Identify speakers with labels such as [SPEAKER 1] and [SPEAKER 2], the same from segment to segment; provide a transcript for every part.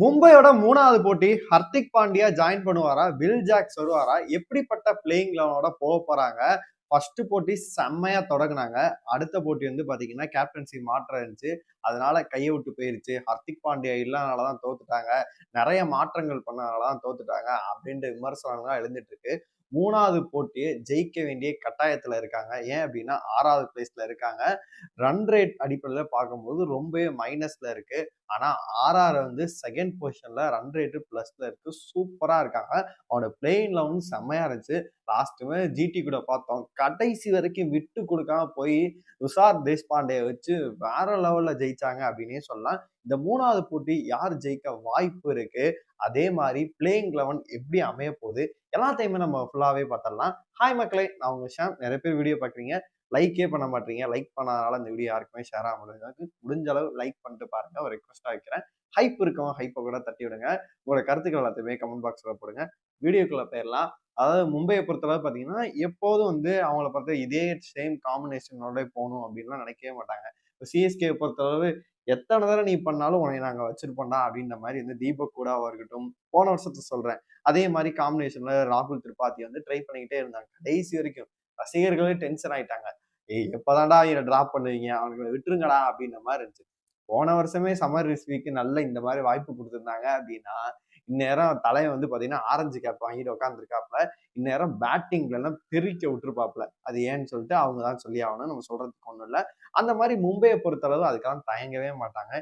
[SPEAKER 1] மும்பையோட 3வது போட்டி ஹர்திக் பாண்டியா ஜாயின் பண்ணுவாரா? வில் ஜாக்ஸ் வருவாரா? எப்படிப்பட்ட பிளேயிங் லெவனோட போறாங்க? ஃபர்ஸ்ட் போட்டி செம்மையா தொடங்குனாங்க. அடுத்த போட்டி வந்து பாத்தீங்கன்னா கேப்டன்சி மாற்றம் இருந்துச்சு. அதனால கையை விட்டு போயிருச்சு. ஹர்திக் பாண்டியா இல்லாதனாலதான் தோத்துட்டாங்க. நிறைய மாற்றங்கள் பண்ணனாலதான் தோத்துட்டாங்க அப்படின்ற விமர்சனங்கள்லாம் எழுந்துட்டு இருக்கு. 3வது போட்டியை ஜெயிக்க வேண்டிய கட்டாயத்துல இருக்காங்க. ஏன் அப்படின்னா 6வது பிளேஸ்ல இருக்காங்க. ரன் ரேட் அடிப்படையில பார்க்கும்போது ரொம்பவே மைனஸ்ல இருக்கு. ஆனா ஆர்ஆர் வந்து செகண்ட் பொசிஷன்ல ரன் ரேட்டு பிளஸ்ல இருக்கு. சூப்பரா இருக்காங்க. அவனோட பிளேயிங் லெவலும் செம்மையா இருந்துச்சு. லாஸ்ட்டுமே ஜிடி கூட பார்த்தோம். கடைசி வரைக்கும் விட்டு கொடுக்காம போய் துஷார் தேஷ்பாண்டே வச்சு வேற லெவல்ல ஜெயிச்சாங்க அப்படின்னே சொல்லலாம். இந்த 3வது போட்டி யார் ஜெயிக்க வாய்ப்பு இருக்கு, அதே மாதிரி பிளேயிங் லெவன் எப்படி அமைய போகுது எல்லாத்தையுமே நம்ம ஃபுல்லாவே பார்த்துடலாம். ஹாய் மக்களே, நான் உங்க ஷாம். நிறைய பேர் வீடியோ பார்க்குறீங்க, லைக்கே பண்ண மாட்டீங்க. லைக் பண்ணாதனால இந்த வீடியோ யாருக்குமே ஷேர் ஆக முடியாது. முடிஞ்ச அளவு லைக் பண்ணிட்டு பாருங்க. ஒரு ரெக்வஸ்டா வைக்கிறேன். ஹைப் இருக்கவங்க ஹைப்பை கூட தட்டி விடுங்க. உங்களோட கருத்துக்கள் எல்லாத்தையுமே கமெண்ட் பாக்ஸ்ல போடுங்க. வீடியோக்குள்ள போயிடலாம். அதாவது மும்பையை பொறுத்தளவு பார்த்தீங்கன்னா எப்போதும் வந்து அவங்கள பொறுத்த இதே சேம் காம்பினேஷனோட போகணும் அப்படின்லாம் நினைக்கவே மாட்டாங்க. இப்போ சிஎஸ்கே பொறுத்தளவு எத்தனை தடவை நீ பண்ணாலும் உன்னை நாங்கள் வச்சிருப்போம்டா அப்படின்ற மாதிரி வந்து தீபக் கூடாவா இருக்கட்டும், போன வருஷத்தை சொல்றேன். அதே மாதிரி காம்பினேஷன்ல ராகுல் திரிபாதி வந்து ட்ரை பண்ணிக்கிட்டே இருந்தாங்க கடைசி வரைக்கும். ரசிகர்களே டென்ஷன் ஆயிட்டாங்க. ஏய் எப்பதான்டா இவனை டிராப் பண்ணுவீங்க, அவனுக்கு விட்டுருங்கடா அப்படின்ற மாதிரி இருந்துச்சு. போன வருஷமே சம்மர் ரிஸ்விக்கு நல்ல இந்த மாதிரி வாய்ப்பு கொடுத்துருந்தாங்க அப்படின்னா இந்நேரம் தலைவன் வந்து பாத்தீங்கன்னா ஆரஞ்சு கேப் வாங்கிட்டு உட்காந்துருக்காப்ல. இந்நேரம் பேட்டிங்ல எல்லாம் தெரிக்க விட்டுருப்பாப்ல. அது ஏன்னு சொல்லிட்டு அவங்க தான் சொல்லி ஆகணும். நம்ம சொல்றதுக்கு ஒண்ணும் இல்லை. அந்த மாதிரி மும்பையை பொறுத்தளவு அதுக்கெல்லாம் தயங்கவே மாட்டாங்க.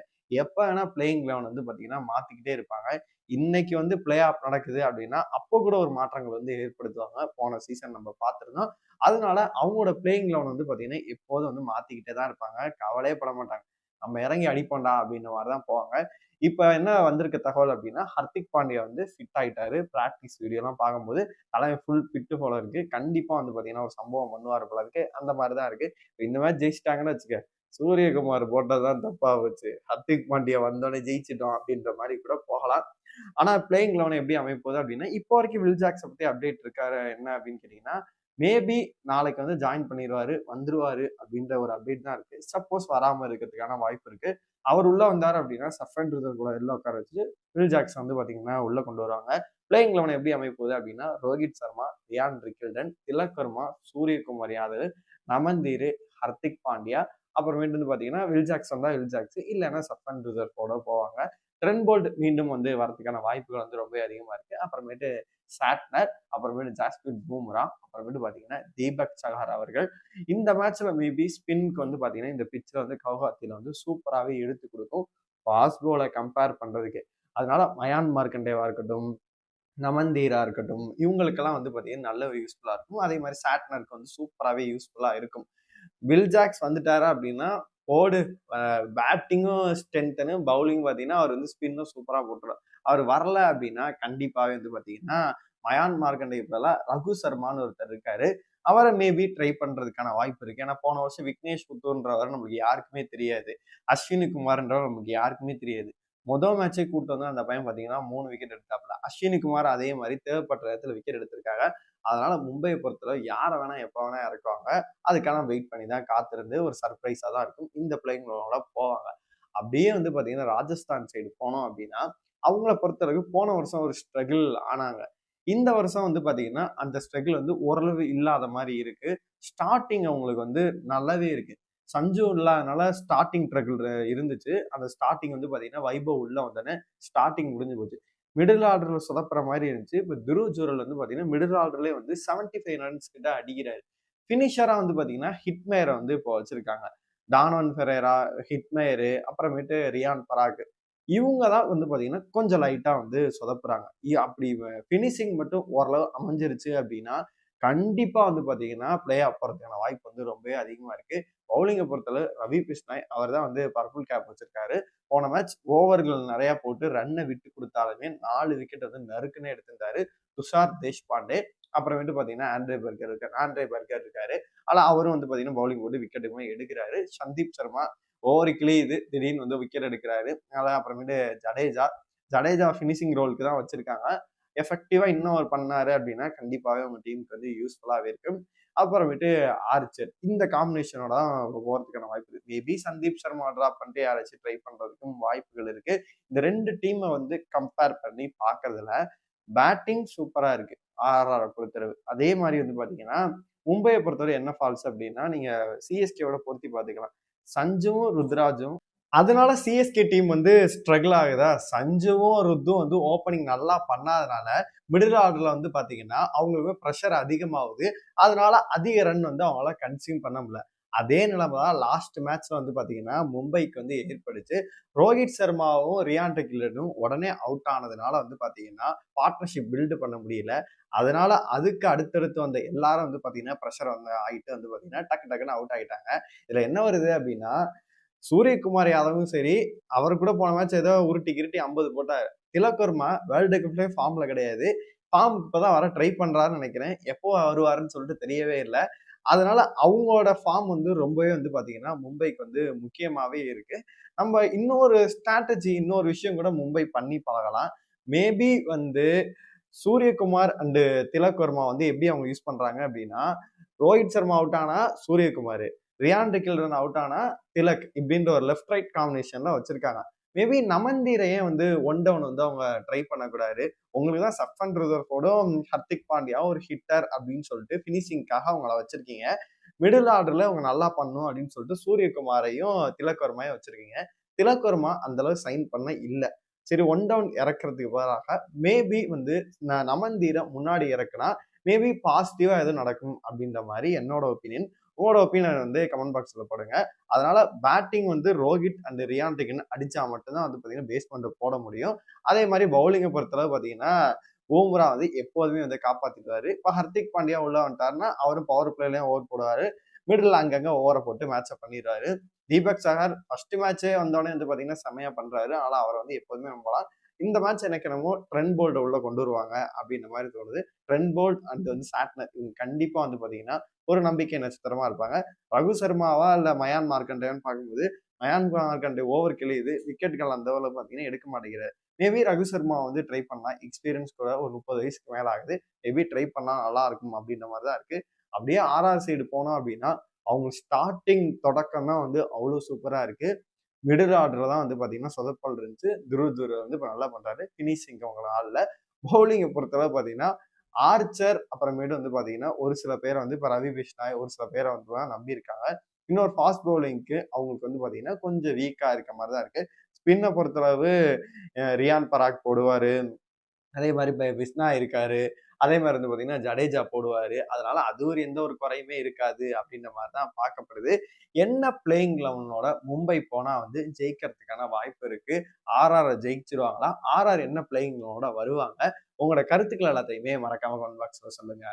[SPEAKER 1] எப்ப வேணா பிளேயிங் லெவன் வந்து பாத்தீங்கன்னா மாத்திக்கிட்டே இருப்பாங்க. இன்னைக்கு வந்து பிளே ஆஃப் நடக்குது அப்படின்னா அப்போ கூட ஒரு மாற்றங்கள் வந்து ஏற்படுத்துவாங்க. போன சீசன் நம்ம பார்த்திருந்தோம். அதனால அவங்களோட பிளேயிங் லெவன் வந்து பாத்தீங்கன்னா எப்போதும் வந்து மாத்திக்கிட்டே தான் இருப்பாங்க. கவலையே பட மாட்டாங்க. நம்ம இறங்கி அடிப்போம்டா அப்படின்ற மாதிரிதான் போவாங்க. இப்ப என்ன வந்திருக்க தகவல் அப்படின்னா ஹர்திக் பாண்டியா வந்து ஃபிட் ஆயிட்டாரு. பிராக்டிஸ் வீடியோ எல்லாம் பார்க்கும்போது தலைவன் ஃபுல் ஃபிட் போல இருக்கு. கண்டிப்பா வந்து பாத்தீங்கன்னா ஒரு சம்பவம் பண்ணுவார் போல இருக்கு. அந்த மாதிரிதான் இருக்கு. இந்த மாதிரி ஜெயிச்சிட்டாங்கன்னு வச்சுக்க, சூரியகுமார் போட்டதுதான் தப்பா போச்சு. ஹர்திக் பாண்டியா வந்தோடனே ஜெயிச்சிட்டோம் அப்படின்ற மாதிரி கூட போகலாம். ஆனா பிளேயிங் லெவன் எப்படி அமைப்போகுது அப்படின்னா இப்போ வரைக்கும் வில் ஜாக்ஸ் பத்தி அப்டேட் இருக்காரு என்ன அப்படின்னு கேட்டீங்கன்னா மேபி நாளைக்கு வந்து ஜாயின் பண்ணிடுவாரு, வந்துருவாரு அப்படின்ற ஒரு அப்டேட் தான் இருக்கு. சப்போஸ் வராம இருக்கிறதுக்கான வாய்ப்பு இருக்கு. அவர் உள்ள வந்தாரு அப்படின்னா சஃபன் ரிசர்வ் கூட எல்லாம் உட்கார வச்சு வில் ஜாக்ஸ் வந்து பாத்தீங்கன்னா உள்ள கொண்டு வருவாங்க. பிளேயிங் லெவன் எப்படி அமைப்போகுது அப்படின்னா ரோஹித் சர்மா, ரியான் ரிக்கில்டன், திலக் வர்மா, சூரியகுமார் யாதவ், நமந்தீர், ஹர்திக் பாண்டியா, அப்புறமேட்டு வந்து பாத்தீங்கன்னா வில் ஜாக்ஸ் வந்தா வில் ஜாக்ஸ், இல்லைன்னா சஃபன் ரிசர்வோட போவாங்க. ட்ரெண்ட் போல்ட் மீண்டும் வந்து வரதுக்கான வாய்ப்புகள் வந்து ரொம்ப அதிகமா இருக்கு. அப்புறமேட்டு சாட்னர், அப்புறமேட்டு ஜாஸ்பிரிட் பூம்ரா, அப்புறமேட்டு பாத்தீங்கன்னா தீபக் சஹார் அவர்கள். இந்த மேட்ச்ல மேபி ஸ்பின்க்கு வந்து பாத்தீங்கன்னா இந்த பிட்ச்ல வந்து கவுஹாத்தில வந்து சூப்பராகவே எடுத்து கொடுக்கும் ஃபாஸ்ட் போலை கம்பேர் பண்றதுக்கு. அதனால மயான் மார்க்கண்டேவா இருக்கட்டும், நமந்தீரா இருக்கட்டும், இவங்களுக்கெல்லாம் வந்து பாத்தீங்கன்னா நல்ல யூஸ்ஃபுல்லா இருக்கும். அதே மாதிரி சாட்னருக்கு வந்து சூப்பராகவே யூஸ்ஃபுல்லா இருக்கும். வில் ஜாக்ஸ் வந்துட்டாரா அப்படின்னா போடு, பேட்டிங்கும் ஸ்ட்ரென்த்தனு, பவுலிங் பார்த்தீங்கன்னா அவர் வந்து ஸ்பின்னும் சூப்பராக போட்டுருவார். அவர் வரல அப்படின்னா கண்டிப்பாகவே வந்து பார்த்தீங்கன்னா மயான் மார்க்கண்டே பதிலாக ரகு சர்மான்னு ஒருத்தர் இருக்காரு. அவரை மேபி ட்ரை பண்றதுக்கான வாய்ப்பு இருக்கு. ஏன்னா போன வருஷம் விக்னேஷ் புத்தூர்ன்றவர் நமக்கு யாருக்குமே தெரியாது. அஸ்வினி குமார்ன்றவர் நமக்கு யாருக்குமே தெரியாது. முதல் மேட்சே கூட்டு வந்து அந்த பையன் பார்த்தீங்கன்னா 3 விக்கெட் எடுத்தாப்ல. அஸ்வினி குமார் அதே மாதிரி தேவைப்படுற இடத்துல விக்கெட் எடுத்திருக்காங்க. அதனால மும்பையை பொறுத்தளவு யாரை வேணா எப்ப வேணா இறக்குவாங்க. அதுக்கான வெயிட் பண்ணி தான் காத்திருந்து ஒரு சர்ப்ரைஸா தான் இருக்கும். இந்த பிளேயிங் போவாங்க. அப்படியே வந்து பாத்தீங்கன்னா ராஜஸ்தான் சைடு போனோம் அப்படின்னா அவங்கள பொறுத்தளவுக்கு போன வருஷம் ஒரு ஸ்ட்ரகிள் ஆனாங்க. இந்த வருஷம் வந்து பாத்தீங்கன்னா அந்த ஸ்ட்ரகிள் வந்து ஓரளவு இல்லாத மாதிரி இருக்கு. ஸ்டார்டிங் அவங்களுக்கு வந்து நல்லாவே இருக்கு. சஞ்சு இல்லாதனால ஸ்டார்டிங் ட்ரகிள் இருந்துச்சு. அந்த ஸ்டார்டிங் வந்து பாத்தீங்கன்னா வைபவ் உள்ள வந்தோடனே ஸ்டார்டிங் முடிஞ்சு போச்சு. மிடில் ஆர்டர்ல சொதப்புற மாதிரி இருந்துச்சு. இப்ப துருவ் ஜூரல் வந்து பாத்தீங்கன்னா மிடில் ஆர்டர்லயே வந்து 75 ரன்ஸ் கிட்ட அடிக்கிறாரு. பினிஷரா வந்து பாத்தீங்கன்னா ஹிட்மேரை வந்து இப்போ வச்சிருக்காங்க. டானோன் ஃபெரேரா, ஹிட்மேரு, அப்புறமேட்டு ரியான் பராக், இவங்க தான் வந்து பாத்தீங்கன்னா கொஞ்சம் லைட்டா வந்து சொதப்புறாங்க. அப்படி பினிஷிங் மட்டும் ஓரளவு அமைஞ்சிருச்சு அப்படின்னா கண்டிப்பா வந்து பாத்தீங்கன்னா பிளே ஆஃப் போறதுக்கான வாய்ப்பு வந்து ரொம்பவே அதிகமா இருக்கு. பவுலிங்கை பொறுத்தளவு ரவி கிருஷ்ணாய் அவர் தான் வந்து பர்பிள் கேப் வச்சிருக்காரு. போன மேட்ச் ஓவர்கள் நிறைய போட்டு ரன்னை விட்டு கொடுத்தாலுமே 4 விக்கெட் வந்து நறுக்குன்னு எடுத்திருந்தாரு துஷார் தேஷ்பாண்டே. அப்புறமேட்டு பாத்தீங்கன்னா ஆண்ட்ரே பர்கர் இருக்காரு. ஆனா அவரும் வந்து பாத்தீங்கன்னா பவுலிங் போட்டு விக்கெட்டுமே எடுக்கிறாரு. சந்தீப் சர்மா ஓவர் கிளியுது, திடீர்னு வந்து விக்கெட் எடுக்கிறாரு. அதனால அப்புறமேட்டு ஜடேஜா பினிஷிங் ரோலுக்கு தான் வச்சிருக்காங்க. எஃபெக்டிவா இன்னும் அவர் பண்ணாரு அப்படின்னா கண்டிப்பாவே உங்க டீமுக்கு வந்து யூஸ்ஃபுல்லாவே இருக்கும். அப்புறமேட்டு ஆர்ச்சர் இந்த காம்பினேஷனோட தான் போறதுக்கான வாய்ப்பு இருக்கு. மேபி சந்தீப் சர்மா டிராப் பண்ணிட்டு யாராச்சும் ட்ரை பண்றதுக்கும் வாய்ப்புகள் இருக்கு. இந்த 2 டீமை வந்து கம்பேர் பண்ணி பார்க்கறதுல பேட்டிங் சூப்பரா இருக்கு. ஆர்ஆர பொறுத்தளவு. அதே மாரி வந்து பார்த்தீங்கன்னா, மும்பைய பொறுத்தவரை என்ன ஃபால்ஸ் அப்டின்னா, நீங்க சிஎஸ்கேவோட பொருத்தி பார்த்துக்கலாம். சஞ்சுவும், ருத்ராஜும் அதனால சிஎஸ்கே டீம் வந்து ஸ்ட்ரகிள் ஆகுதா? சஞ்சுவும், ருத்தும் வந்து ஓப்பனிங் நல்லா பண்ணாதனால, மிடில் ஆர்டர்ல வந்து பார்த்தீங்கன்னா, அவங்களுக்கு பிரஷர் அதிகமாவுது. அதனால அதிக ரன் வந்து அவங்களால கன்சியூம் பண்ண முடியல. அதே நிலைமை தான் லாஸ்ட் மேட்ச்ல வந்து பார்த்தீங்கன்னா, மும்பைக்கு வந்து ஏற்பட்டுச்சு. ரோஹித் சர்மாவும், ரியான் டிக்லரும் உடனே அவுட் ஆனதுனால வந்து பார்த்தீங்கன்னா, பார்ட்னர்ஷிப் பில்ட் பண்ண முடியல. அதனால அதுக்கு அடுத்தடுத்து வந்த எல்லாரும் வந்து பார்த்தீங்கன்னா, பிரஷர் வந்து ஆயிட்டு வந்து பார்த்தீங்கன்னா, டக்கு டக்குன்னு அவுட் ஆயிட்டாங்க. இதுல என்ன வருது அப்டின்னா, சூரியகுமார் யாதவும் சரி, அவரு கூட போன மேட்ச் ஏதோ உருட்டி கிருட்டி 50 போட்டாரு. திலக் வர்மா வேர்ல்டு கப்லயே ஃபார்ம்ல கிடையாது. ஃபார்முக்கு இப்பதான் வர ட்ரை பண்றாருன்னு நினைக்கிறேன். எப்போ வருவாருன்னு சொல்லிட்டு தெரியவே இல்ல. அதனால அவங்களோட ஃபார்ம் வந்து ரொம்பவே வந்து பாத்தீங்கன்னா, மும்பைக்கு வந்து முக்கியமாவே இருக்கு. நம்ம இன்னொரு ஸ்ட்ராட்டஜி, இன்னொரு விஷயம் கூட மும்பை பண்ணி பழகலாம். மேபி வந்து சூரியகுமார் அண்ட் திலக் வர்மா வந்து எப்படி அவங்க யூஸ் பண்றாங்க அப்படின்னா, ரோஹித் சர்மா அவுட் ஆனா சூரியகுமார், ரியான் டிக்கில்டன் அவுட் ஆனா திலக் இப்படின்ற ஒரு லெஃப்ட் ரைட் காம்பினேஷன்ல வச்சிருக்காங்க. மேபி நமந்தீரை ஏன் வந்து ஒன் டவுன் வந்து அவங்க ட்ரை பண்ணக்கூடாது. உங்களுக்கு தான் சஃபன் ரிசர்வோடும் ஹர்திக் பாண்டியா ஒரு ஹிட்டர் அப்படின்னு சொல்லிட்டு பினிஷிங்காக அவங்கள வச்சிருக்கீங்க. மிடில் ஆர்டர்ல அவங்க நல்லா பண்ணணும் அப்படின்னு சொல்லிட்டு சூரியகுமாரையும் திலக் வர்மாயும் வச்சிருக்கீங்க. திலக் வர்மா அந்த அளவு சைன் பண்ண இல்ல. சரி ஒன் டவுன் இறக்குறதுக்கு பதிலாக மேபி வந்து நமந்தீரை முன்னாடி இறக்குனா மேபி பாசிட்டிவா எதுவும் நடக்கும் அப்படின்ற மாதிரி என்னோட ஒப்பீனியன். உங்களோட ஒப்பீனியன் வந்து கமெண்ட் பாக்ஸ்ல போடுங்க. அதனால பேட்டிங் வந்து ரோஹித் அண்ட் ரியான் டிகன் அடிச்சா மட்டும்தான் வந்து பாத்தீங்கன்னா பேஸ்மெண்ட் போட முடியும். அதே மாதிரி பவுலிங்கை பொறுத்தளவு பாத்தீங்கன்னா பூம்ரா வந்து எப்போதுமே வந்து காப்பாத்திடுவாரு. இப்ப ஹர்திக் பாண்டியா உள்ள வந்துட்டாருன்னா அவரும் பவர் பிளேலயும் ஓவர் போடுவாரு. மிடில் அங்கங்க ஓவரை போட்டு மேட்சை பண்ணிடுறாரு. தீபக் சஹர் ஃபர்ஸ்ட் மேட்சே வந்தோடனே வந்து பாத்தீங்கன்னா செம்மையா பண்றாரு. ஆனா அவரை வந்து எப்போதுமே நம்பலாம். இந்த மேட்ச் எனக்கு என்னமோ ட்ரெண்ட் போல்ட உள்ள கொண்டு வருவாங்க அப்படின்ற மாதிரி தோணுது. ட்ரெண்ட் போல்ட் அண்ட் வந்து சாட்னர் இவங்க கண்டிப்பா வந்து பாத்தீங்கன்னா ஒரு நம்பிக்கை நட்சத்திரமா இருப்பாங்க. ரகு சர்மாவா இல்ல மயான் மார்க்கண்டேயான்னு பார்க்கும்போது மயான் மார்க்கண்டே ஓவர் கிழியுது. விக்கெட்டுகள் அந்த அளவுல பாத்தீங்கன்னா எடுக்க மாட்டேங்கிறாரு. மேபி ரகு சர்மா வந்து ட்ரை பண்ணலாம். எக்ஸ்பீரியன்ஸ் கூட ஒரு 30 வயசுக்கு மேல ஆகுது. மேபி ட்ரை பண்ணா நல்லா இருக்கும் அப்படின்ற மாதிரி தான் இருக்கு. அப்படியே ஆர்ஆர் சைடு போனோம் அப்படின்னா அவங்க ஸ்டார்டிங் தொடக்கம் தான் வந்து அவ்வளவு சூப்பரா இருக்கு. மிடில் ஆர்டர்ல தான் வந்து பாத்தீங்கன்னா சொதப்பல் இருந்துச்சு. துருவ் வந்து இப்ப நல்லா பண்றாரு. பினிஷிங் அவங்கள ஆள்ல. பவுலிங்கை பொறுத்தளவு பாத்தீங்கன்னா ஆர்ச்சர் அப்புறமேட்டு வந்து பாத்தீங்கன்னா ஒரு சில பேரை வந்து இப்ப ரவி பிஷ்னாய் ஒரு சில பேரை வந்து தான் நம்பி இருக்காங்க. இன்னொரு ஃபாஸ்ட் பவுலிங்க்கு அவங்களுக்கு வந்து பாத்தீங்கன்னா கொஞ்சம் வீக்கா இருக்க மாதிரி தான் இருக்கு. ஸ்பின்னை பொறுத்தளவு ரியான் பராக் போடுவாரு. அதே மாதிரி இப்ப விஸ்னா இருக்காரு. அதே மாதிரி வந்து பாத்தீங்கன்னா ஜடேஜா போடுவாரு. அதனால அது ஒரு எந்த ஒரு குறையுமே இருக்காது அப்படின்ற மாதிரி தான் பார்க்கப்படுது. என்ன பிளேயிங் 11ஓட மும்பை போனா வந்து ஜெயிக்கிறதுக்கான வாய்ப்பு இருக்கு. ஆர்ஆர் ஜெயிச்சிருவாங்களா? ஆர்ஆர் என்ன பிளேயிங் 11ஓட வருவாங்க? உங்களோட கருத்துக்கள் எல்லாத்தையுமே மறக்காம கமெண்ட் பாக்ஸ்ல சொல்லுங்க.